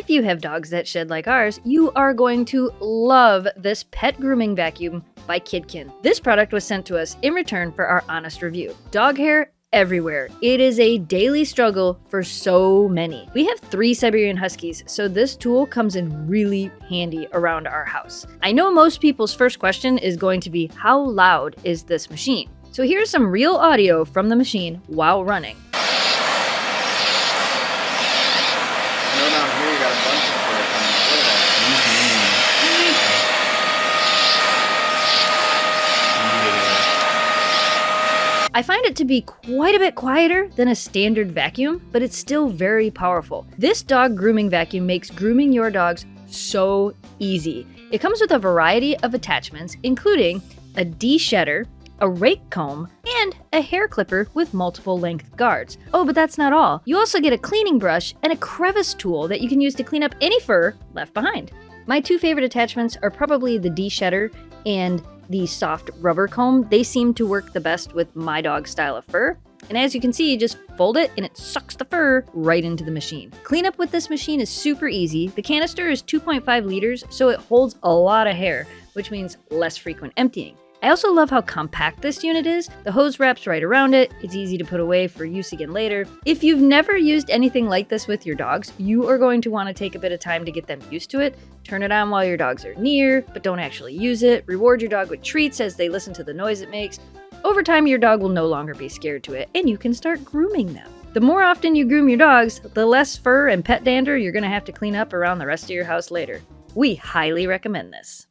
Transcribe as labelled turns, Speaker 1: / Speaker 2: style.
Speaker 1: If you have dogs that shed like ours, you are going to love this Pet Grooming Vacuum by Kidken. This product was sent to us in return for our honest review. Dog hair everywhere. It is a daily struggle for so many. We have 3 Siberian Huskies, so this tool comes in really handy around our house. I know most people's first question is going to be, how loud is this machine? So here's some real audio from the machine while running. I find it to be quite a bit quieter than a standard vacuum, but it's still very powerful. This dog grooming vacuum makes grooming your dogs so easy. It comes with a variety of attachments, including a de-shedder, a rake comb, and a hair clipper with multiple length guards. Oh, but that's not all. You also get a cleaning brush and a crevice tool that you can use to clean up any fur left behind. My 2 favorite attachments are probably the de-shedder and the soft rubber comb. They seem to work the best with my dog's style of fur. And as you can see, you just fold it and it sucks the fur right into the machine. Cleanup with this machine is super easy. The canister is 2.5 liters, so it holds a lot of hair, which means less frequent emptying. I also love how compact this unit is. The hose wraps right around it. It's easy to put away for use again later. If you've never used anything like this with your dogs, you are going to want to take a bit of time to get them used to it. Turn it on while your dogs are near, but don't actually use it. Reward your dog with treats as they listen to the noise it makes. Over time, your dog will no longer be scared to it, and you can start grooming them. The more often you groom your dogs, the less fur and pet dander you're going to have to clean up around the rest of your house later. We highly recommend this.